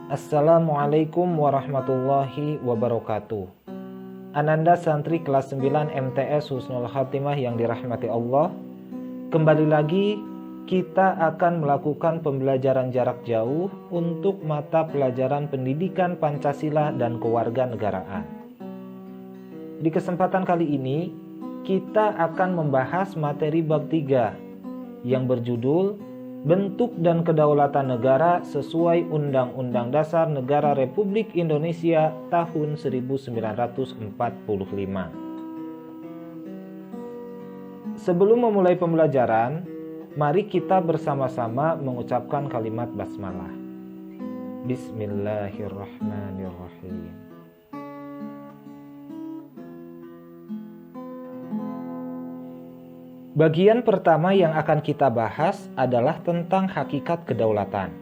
Assalamualaikum warahmatullahi wabarakatuh. Ananda santri kelas 9 MTS Husnul Khatimah yang dirahmati Allah. Kembali lagi kita akan melakukan pembelajaran jarak jauh untuk mata pelajaran pendidikan Pancasila dan kewarganegaraan. Di kesempatan kali ini kita akan membahas materi bab 3 yang berjudul Bentuk dan Kedaulatan Negara sesuai Undang-Undang Dasar Negara Republik Indonesia tahun 1945. Sebelum memulai pembelajaran, mari kita bersama-sama mengucapkan kalimat basmalah. Bismillahirrahmanirrahim. Bagian pertama yang akan kita bahas adalah tentang hakikat kedaulatan.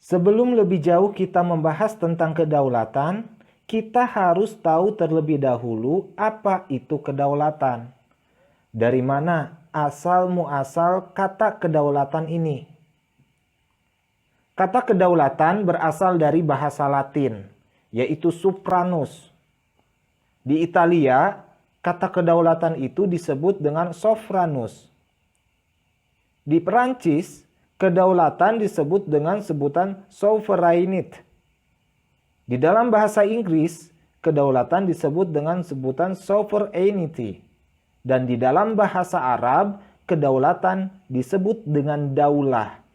Sebelum lebih jauh kita membahas tentang kedaulatan, kita harus tahu terlebih dahulu apa itu kedaulatan. Dari mana asal muasal kata kedaulatan ini? Kata kedaulatan berasal dari bahasa Latin, yaitu supranus. Di Italia, kata kedaulatan itu disebut dengan sovranus. Di Perancis, kedaulatan disebut dengan sebutan souverainite. Di dalam bahasa Inggris, kedaulatan disebut dengan sebutan sovereignty. Dan di dalam bahasa Arab, kedaulatan disebut dengan daulah.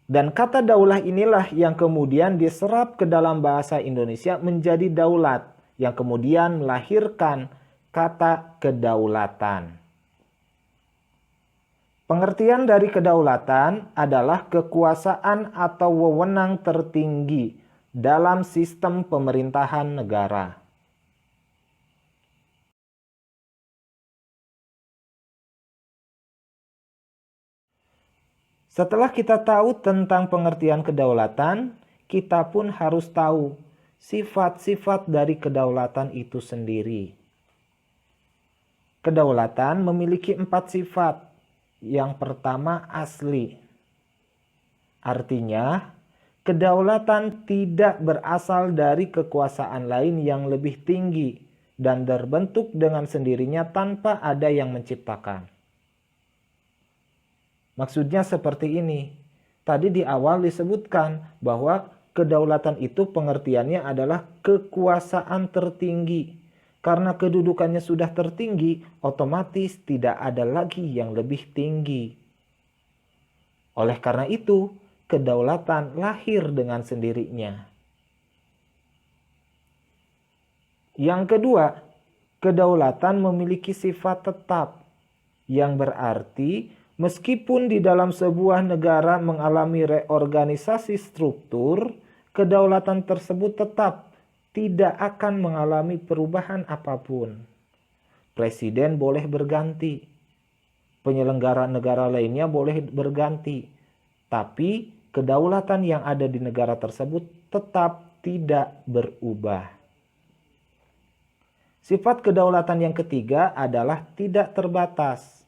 Dan kata daulah inilah yang kemudian diserap ke dalam bahasa Indonesia menjadi daulat, yang kemudian melahirkan kata kedaulatan. Pengertian dari kedaulatan adalah kekuasaan atau wewenang tertinggi dalam sistem pemerintahan negara. Setelah kita tahu tentang pengertian kedaulatan, kita pun harus tahu sifat-sifat dari kedaulatan itu sendiri. Kedaulatan memiliki 4 sifat. Yang pertama asli. Artinya, kedaulatan tidak berasal dari kekuasaan lain yang lebih tinggi dan terbentuk dengan sendirinya tanpa ada yang menciptakan. Maksudnya seperti ini. Tadi di awal disebutkan bahwa kedaulatan itu pengertiannya adalah kekuasaan tertinggi. Karena kedudukannya sudah tertinggi, otomatis tidak ada lagi yang lebih tinggi. Oleh karena itu, kedaulatan lahir dengan sendirinya. Yang kedua, kedaulatan memiliki sifat tetap, yang berarti meskipun di dalam sebuah negara mengalami reorganisasi struktur, kedaulatan tersebut tetap tidak akan mengalami perubahan apapun. Presiden boleh berganti, penyelenggara negara lainnya boleh berganti, tapi kedaulatan yang ada di negara tersebut tetap tidak berubah. Sifat kedaulatan yang ketiga adalah tidak terbatas,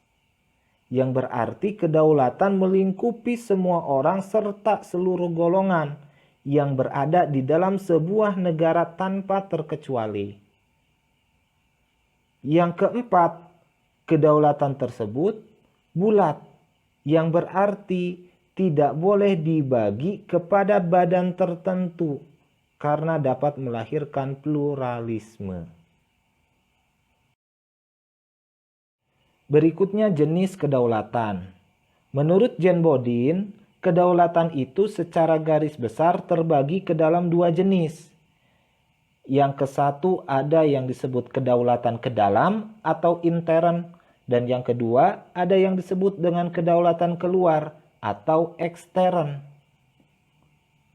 yang berarti kedaulatan melingkupi semua orang serta seluruh golongan yang berada di dalam sebuah negara tanpa terkecuali. Yang keempat, kedaulatan tersebut bulat, yang berarti tidak boleh dibagi kepada badan tertentu karena dapat melahirkan pluralisme. Berikutnya jenis kedaulatan. Menurut Jane Bodin, kedaulatan itu secara garis besar terbagi ke dalam 2 jenis. Yang ke-1 ada yang disebut kedaulatan ke dalam atau intern, dan yang kedua ada yang disebut dengan kedaulatan keluar atau ekstern.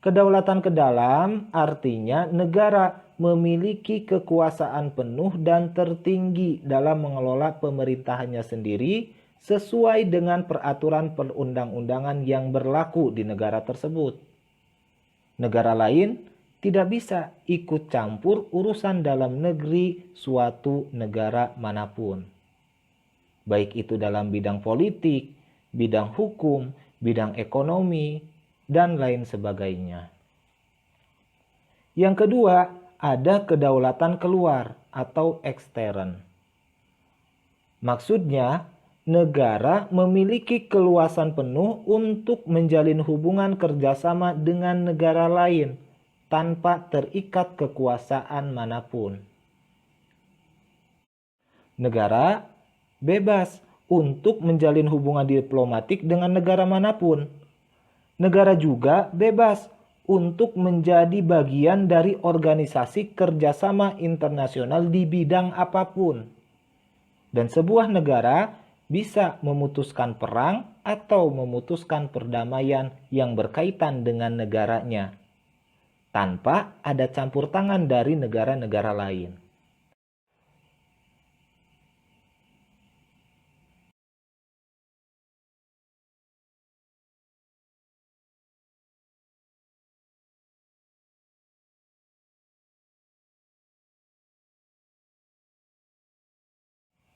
Kedaulatan ke dalam artinya negara memiliki kekuasaan penuh dan tertinggi dalam mengelola pemerintahannya sendiri sesuai dengan peraturan perundang-undangan yang berlaku di negara tersebut. Negara lain tidak bisa ikut campur urusan dalam negeri suatu negara manapun. Baik itu dalam bidang politik, bidang hukum, bidang ekonomi, dan lain sebagainya. Yang kedua, ada kedaulatan keluar atau ekstern. Maksudnya, negara memiliki keluasan penuh untuk menjalin hubungan kerjasama dengan negara lain tanpa terikat kekuasaan manapun. Negara bebas untuk menjalin hubungan diplomatik dengan negara manapun. Negara juga bebas untuk menjadi bagian dari organisasi kerjasama internasional di bidang apapun. Dan sebuah negara bisa memutuskan perang atau memutuskan perdamaian yang berkaitan dengan negaranya, tanpa ada campur tangan dari negara-negara lain.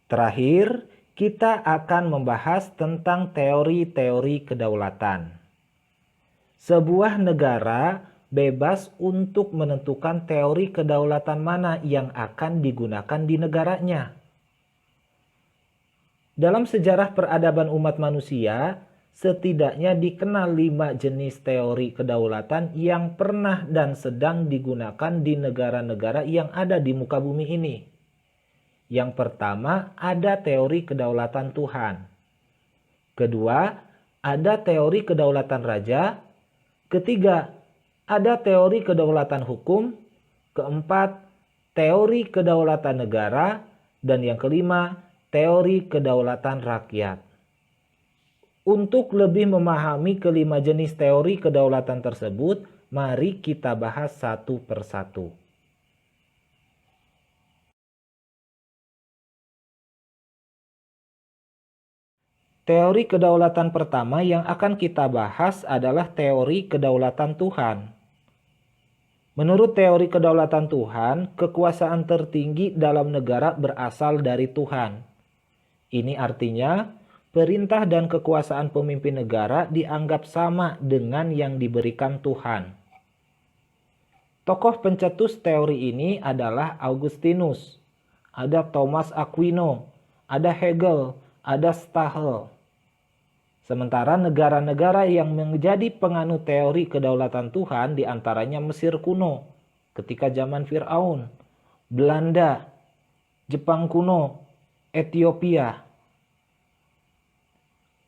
Terakhir, kita akan membahas tentang teori-teori kedaulatan. Sebuah negara bebas untuk menentukan teori kedaulatan mana yang akan digunakan di negaranya. Dalam sejarah peradaban umat manusia, setidaknya dikenal 5 jenis teori kedaulatan yang pernah dan sedang digunakan di negara-negara yang ada di muka bumi ini. Yang pertama, ada teori kedaulatan Tuhan. Kedua, ada teori kedaulatan raja. Ketiga, ada teori kedaulatan hukum. Keempat, teori kedaulatan negara. Dan yang kelima, teori kedaulatan rakyat. Untuk lebih memahami kelima jenis teori kedaulatan tersebut, mari kita bahas satu persatu. Teori kedaulatan pertama yang akan kita bahas adalah teori kedaulatan Tuhan. Menurut teori kedaulatan Tuhan, kekuasaan tertinggi dalam negara berasal dari Tuhan. Ini artinya, perintah dan kekuasaan pemimpin negara dianggap sama dengan yang diberikan Tuhan. Tokoh pencetus teori ini adalah Augustinus, ada Thomas Aquino, ada Hegel, ada Stahl. Sementara negara-negara yang menjadi penganut teori kedaulatan Tuhan diantaranya Mesir kuno ketika zaman Firaun, Belanda, Jepang kuno, Ethiopia.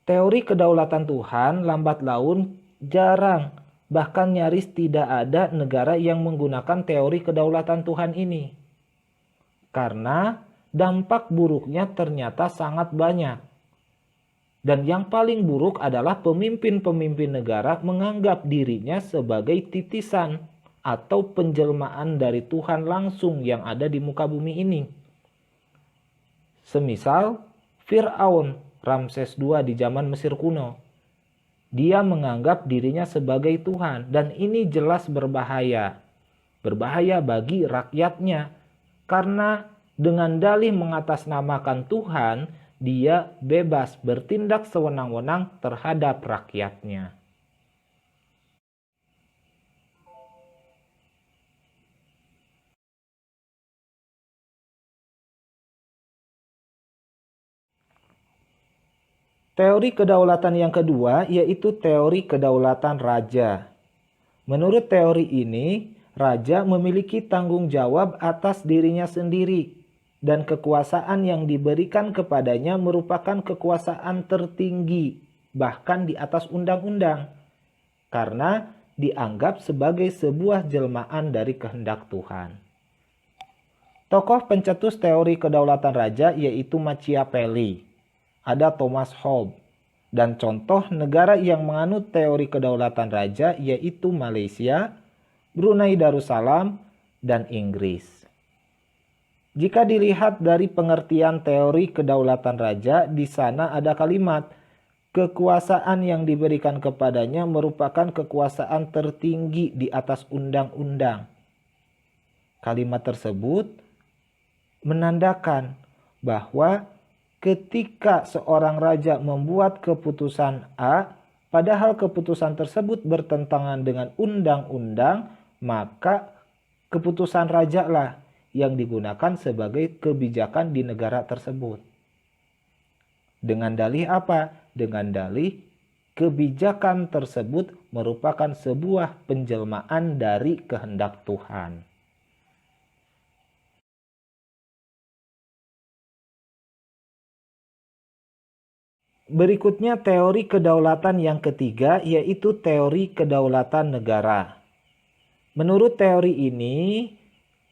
Teori kedaulatan Tuhan lambat laun jarang, bahkan nyaris tidak ada negara yang menggunakan teori kedaulatan Tuhan ini. Karena dampak buruknya ternyata sangat banyak. Dan yang paling buruk adalah pemimpin-pemimpin negara menganggap dirinya sebagai titisan atau penjelmaan dari Tuhan langsung yang ada di muka bumi ini. Semisal Firaun Ramses II di zaman Mesir kuno. Dia menganggap dirinya sebagai Tuhan dan ini jelas berbahaya. Berbahaya bagi rakyatnya karena dengan dalih mengatasnamakan Tuhan, dia bebas bertindak sewenang-wenang terhadap rakyatnya. Teori kedaulatan yang kedua yaitu teori kedaulatan raja. Menurut teori ini, raja memiliki tanggung jawab atas dirinya sendiri. Dan kekuasaan yang diberikan kepadanya merupakan kekuasaan tertinggi, bahkan di atas undang-undang, karena dianggap sebagai sebuah jelmaan dari kehendak Tuhan. Tokoh pencetus teori kedaulatan raja yaitu Machiavelli, ada Thomas Hobbes, dan contoh negara yang menganut teori kedaulatan raja yaitu Malaysia, Brunei Darussalam, dan Inggris. Jika dilihat dari pengertian teori kedaulatan raja, di sana ada kalimat, kekuasaan yang diberikan kepadanya merupakan kekuasaan tertinggi di atas undang-undang. Kalimat tersebut menandakan bahwa ketika seorang raja membuat keputusan A, padahal keputusan tersebut bertentangan dengan undang-undang, maka keputusan raja lah yang digunakan sebagai kebijakan di negara tersebut. Dengan dalih apa? Dengan dalih kebijakan tersebut merupakan sebuah penjelmaan dari kehendak Tuhan. Berikutnya teori kedaulatan yang ketiga, yaitu teori kedaulatan negara. Menurut teori ini,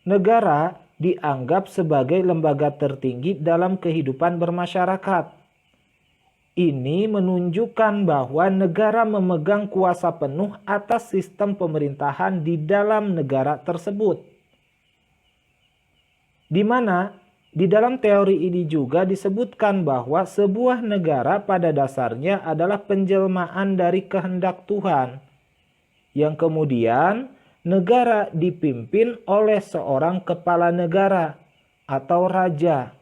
negara dianggap sebagai lembaga tertinggi dalam kehidupan bermasyarakat. Ini menunjukkan bahwa negara memegang kuasa penuh atas sistem pemerintahan di dalam negara tersebut. Di mana di dalam teori ini juga disebutkan bahwa sebuah negara pada dasarnya adalah penjelmaan dari kehendak Tuhan, yang kemudian negara dipimpin oleh seorang kepala negara atau raja.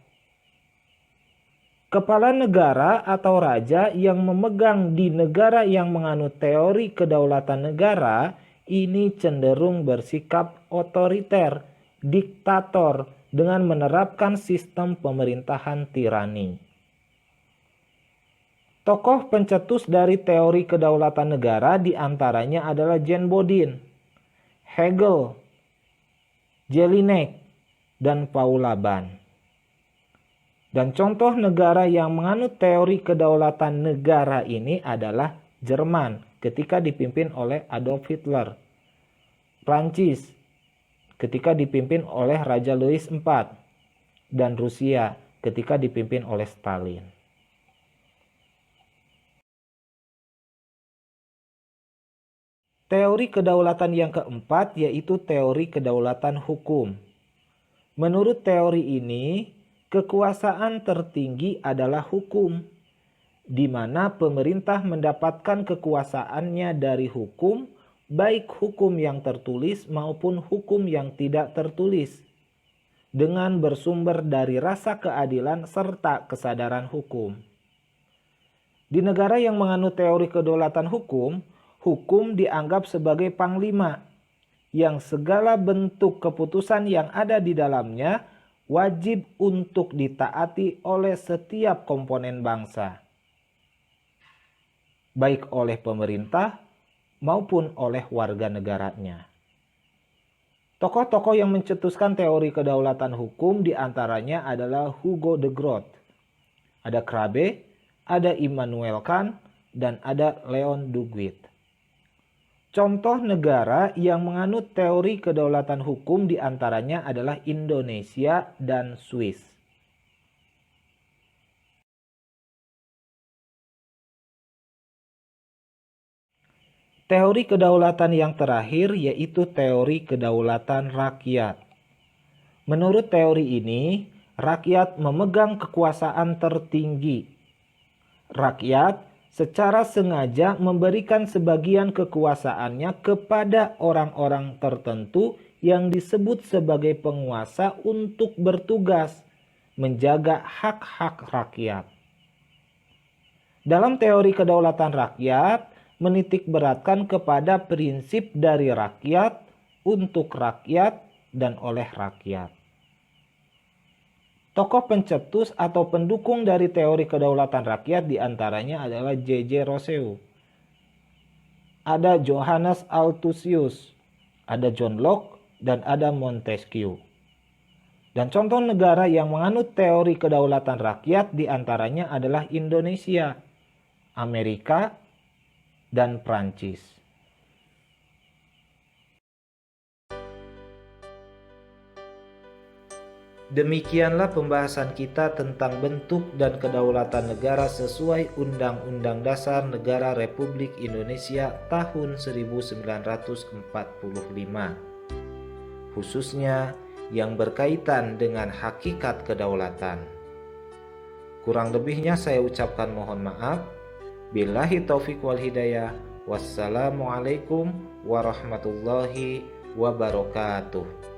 Kepala negara atau raja yang memegang di negara yang menganut teori kedaulatan negara ini cenderung bersikap otoriter, diktator, dengan menerapkan sistem pemerintahan tirani. Tokoh pencetus dari teori kedaulatan negara diantaranya adalah Jean Bodin, Hegel, Jelinek, dan Paul Laban. Dan contoh negara yang menganut teori kedaulatan negara ini adalah Jerman ketika dipimpin oleh Adolf Hitler, Prancis ketika dipimpin oleh Raja Louis IV, dan Rusia ketika dipimpin oleh Stalin. Teori kedaulatan yang keempat yaitu teori kedaulatan hukum. Menurut teori ini, kekuasaan tertinggi adalah hukum, di mana pemerintah mendapatkan kekuasaannya dari hukum, baik hukum yang tertulis maupun hukum yang tidak tertulis, dengan bersumber dari rasa keadilan serta kesadaran hukum. Di negara yang menganut teori kedaulatan hukum, hukum dianggap sebagai panglima, yang segala bentuk keputusan yang ada di dalamnya wajib untuk ditaati oleh setiap komponen bangsa, baik oleh pemerintah maupun oleh warga negaranya. Tokoh-tokoh yang mencetuskan teori kedaulatan hukum diantaranya adalah Hugo de Groot, ada Crabbe, ada Immanuel Kant, dan ada Leon Duguid. Contoh negara yang menganut teori kedaulatan hukum diantaranya adalah Indonesia dan Swiss. Teori kedaulatan yang terakhir yaitu teori kedaulatan rakyat. Menurut teori ini, rakyat memegang kekuasaan tertinggi. Rakyat secara sengaja memberikan sebagian kekuasaannya kepada orang-orang tertentu yang disebut sebagai penguasa untuk bertugas menjaga hak-hak rakyat. Dalam teori kedaulatan rakyat, menitik beratkan kepada prinsip dari rakyat, untuk rakyat, dan oleh rakyat. Tokoh pencetus atau pendukung dari teori kedaulatan rakyat diantaranya adalah J.J. Rousseau, ada Johannes Althusius, ada John Locke, dan ada Montesquieu. Dan contoh negara yang menganut teori kedaulatan rakyat diantaranya adalah Indonesia, Amerika, dan Prancis. Demikianlah pembahasan kita tentang bentuk dan kedaulatan negara sesuai Undang-Undang Dasar Negara Republik Indonesia tahun 1945, khususnya yang berkaitan dengan hakikat kedaulatan. Kurang lebihnya saya ucapkan mohon maaf. Billahi taufiq wal hidayah. Wassalamualaikum warahmatullahi wabarakatuh.